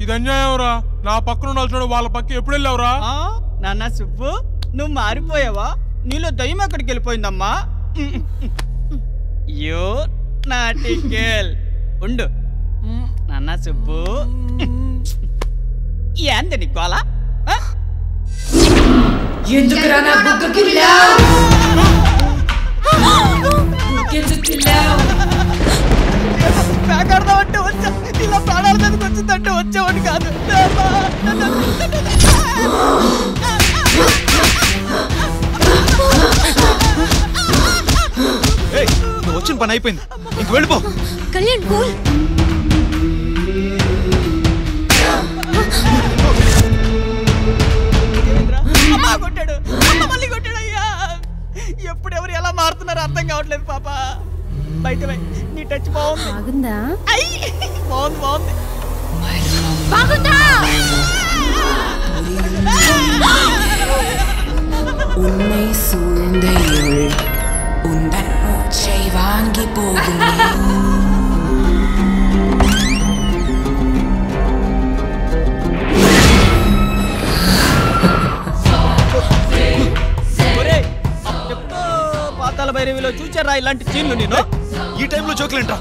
ఇది అన్యాయంరా. నా పక్కన ఉండాల్సిన వాళ్ళ పక్క ఎప్పుడు వెళ్ళావురా? నాన్న సుబ్బు, నువ్వు మారిపోయావా? నీలో దయ్యం ఎక్కడికి వెళ్ళిపోయిందమ్మా? యో నాటి గర్ల్ ఉండు. నాన్న సుబ్బు, ఏంది నీ గోల? ఎందుకురా నా బుగ్గ కిల్లావు? ఎందుకు కిల్లావు? పేకాడదామంటే వచ్చా, ఇలా ప్రాణాల మీదకి వచ్చిందంటే వచ్చేవాడు కాదు. నువ్వు వచ్చిన పని అయిపోయింది, ఇంక వెళ్ళిపో. కళ్యాణ్ కూల్. అమ్మా కొట్టాడు, అమ్మ మళ్ళీ కొట్టాడు. అయ్యా ఎప్పుడెవరు ఎలా మారుతున్నారో అర్థం కావట్లేదు పాప. బయట నీ టచ్ బాగుంది. బాగుందా? బాగుంది బాగుంది. బాగుందా? உன்னை சூழ்ந்த இருள் உந்தன் மூச்சை வாங்கி போகுமே. పాతాళ భైరవిలో చూచారా ఇలాంటి సీన్లు? నేను ఈ టైంలో జోకులేంటా?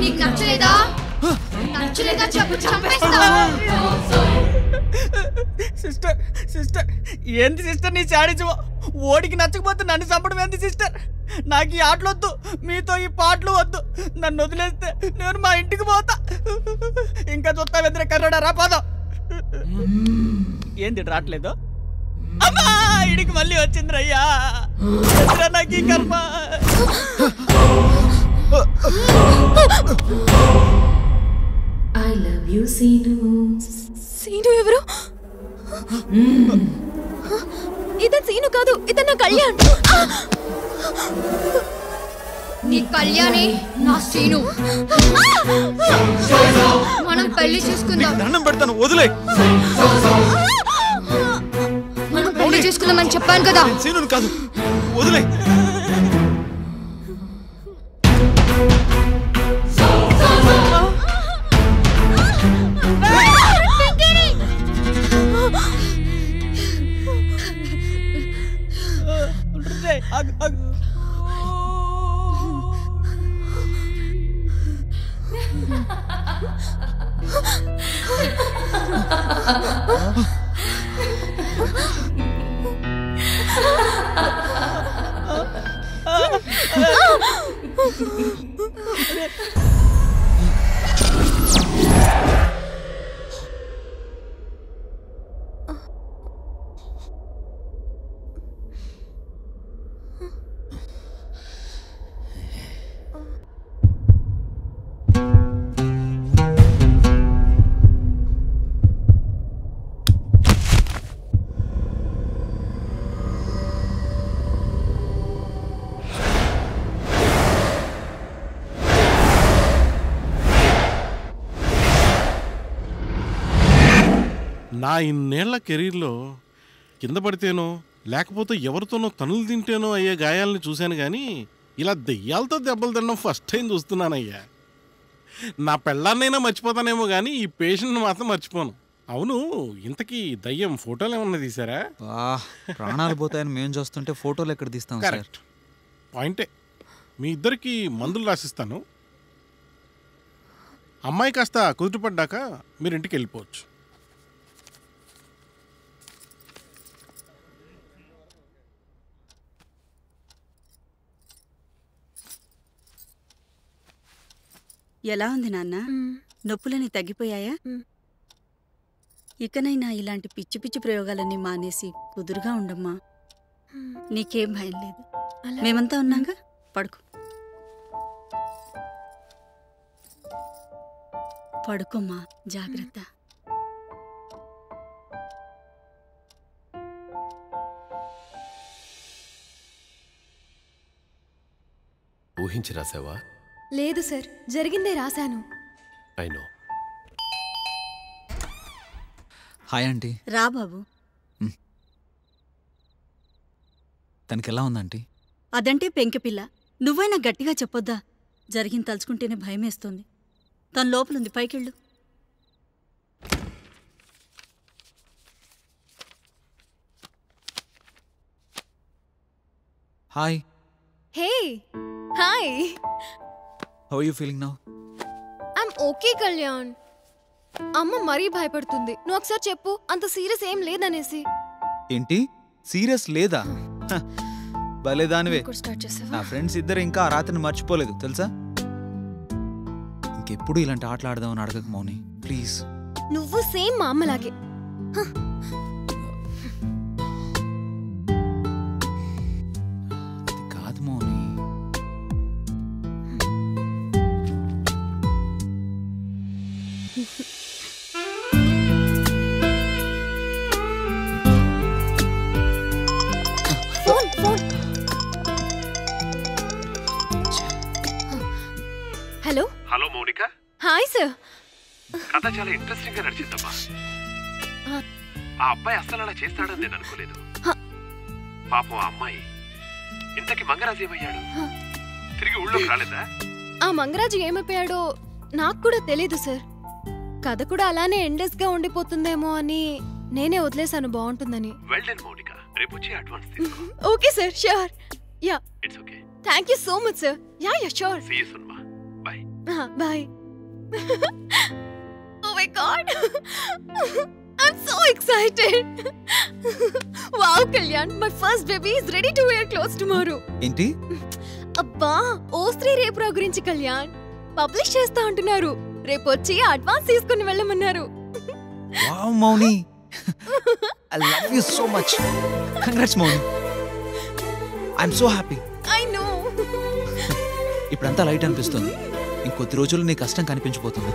నీకు నచ్చలేదా? నచ్చలేదా చెప్పు, చంపేస్తా. సిస్టర్ సిస్టర్, ఏంది సిస్టర్ నీ శాడిజం? ఓడికి నచ్చకపోతే నన్ను చంపడం ఏంది సిస్టర్? నాకు ఈ ఆటలు వద్దు, మీతో ఈ పాటలు వద్దు. నన్ను వదిలేస్తే నేను మా ఇంటికి పోతా. ఇంకా చూస్తా వెంద్ర కర్రడా రా పోదాం. ఏంది రావట్లేదు? అమ్మా ఇడికి మళ్ళీ వచ్చిందిరయ్యా. నాకు ఈ కర్మ. I love you, Seenu. Seenu ఎవరు? ఇతను సీను కాదు, ఇతను నా కళ్యాణ్. నీ కళ్యాణే నా సీను. మనం పెళ్లి చేసుకుందాం. దండం పెడతాను, వదిలే. మనం పెళ్లి చేసుకుందామని చెప్పాను కదా. సీను కాదు, వదిలే. నా ఇన్నేళ్ల కెరీర్లో కింద పడితేనో లేకపోతే ఎవరితోనో తనులు తింటేనో అయ్యే గాయాలని చూశాను, కానీ ఇలా దెయ్యాలతో దెబ్బలు తినడం ఫస్ట్ టైం చూస్తున్నానయ్యా. నా పెళ్ళాన్నైనా మర్చిపోతానేమో కానీ ఈ పేషెంట్ని మాత్రం మర్చిపోను. అవును, ఇంతకీ దయ్యం ఫోటోలు ఏమన్నా తీసారా? ప్రాణాలు పోతాయని మేము చూస్తుంటే ఫోటోలు ఎక్కడ తీస్తాం? కరెక్ట్ పాయింటే. మీ ఇద్దరికి మందులు రాసిస్తాను. అమ్మాయి కాస్త కుదుటపడ్డాక మీరు ఇంటికి వెళ్ళిపోవచ్చు. ఎలా ఉంది నాన్న? నొప్పులని తగ్గిపోయాయా? ఇకనైనా ఇలాంటి పిచ్చి పిచ్చి ప్రయోగాలన్నీ మానేసి కుదురుగా ఉండమ్మా. నీకేం భయం లేదు, మేమంతా ఉన్నాగా. పడుకో పడుకోమ్మా, జాగ్రత్త. ఊహించి రాసావా? లేదు సార్, జరిగిందే రాశాను. I know. Hi aunty. రా బాబు. తనకి ఎలా ఉందంటీ? అదంటే పెంకిపిల్ల. నువ్వైనా గట్టిగా చెప్పొద్దా? జరిగింది తలుచుకుంటేనే భయమేస్తుంది. తను లోపలుంది, పైకెళ్ళు. Hi. Hey hi. How are you feeling now? I'm okay Kalyan. అమ్మ మరీ భయపడుతుంది. నువ్వు ఒకసారి చెప్పు, అంత సీరియస్ ఏం లేదనేసి. ఏంటి సీరియస్ లేదా? భలేదానివే. స్టార్ట్ చేసావా? నా ఫ్రెండ్స్ ఇద్దరు ఇంకా ఆ రాత్రిని మర్చిపోలేదు తెలుసా. ఇంకెప్పుడు ఇలాంటి ఆటలు ఆడదామని అడగక మౌని ప్లీజ్. నువ్వు సేమ్ మా అమ్మలాగే. అది కాదు Mouni. Phone phone. Hello hello Mounika. Hi sir. కథ చాలా ఇంట్రెస్టింగ్ గా నడిచిందమ్మా. ఆ అబ్బాయి అస్సలు అలా చేస్తాడని నేను అనుకోలేదు. పాపం ఆ అమ్మాయి. ఇంతకి మంగరాజు ఏమయ్యాడు? తిరిగి ఊళ్ళోకి రాలేదా? ఆ మంగరాజు ఏమైపోయాడో నాకు కూడా తెలీదు సార్. కథ కూడా అలానే ఎండెస్ గా ఉండిపోతుందేమో అని నేనే వదిలేశాను బాగుంటుందని. Well done Mounika. రేపు వచ్చి అడ్వాన్స్ తీసుకో. Okay sir, sure. Ya it's okay. Thank you so much sir. Ya ya sure. See you soon మా. Bye. Bye. Oh my god. I'm so excited. Wow Kalyan, my first baby is ready to wear clothes tomorrow. ఏంటి? అబ్బా ఓస్త్రీ రేపు గురించి Kalyan publish చేస్తా అంటున్నారు. రేపు వచ్చి advance తీసుకుని వెళ్ళమన్నారు. Wow Mouni, I love you so much. Congrats Mouni. I'm so happy. I know. ఇప్పుడంతా లైట్ అనిపిస్తుంది. ఇంకొద్ది రోజుల్లో నీ కష్టం కనిపించబోతుంది.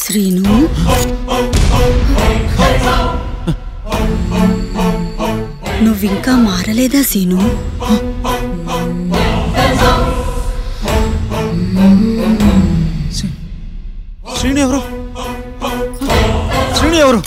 శ్రీను, నువ్వింకా మారలేదా సీను? శ్రీను ఎవరు? శ్రీను ఎవరు?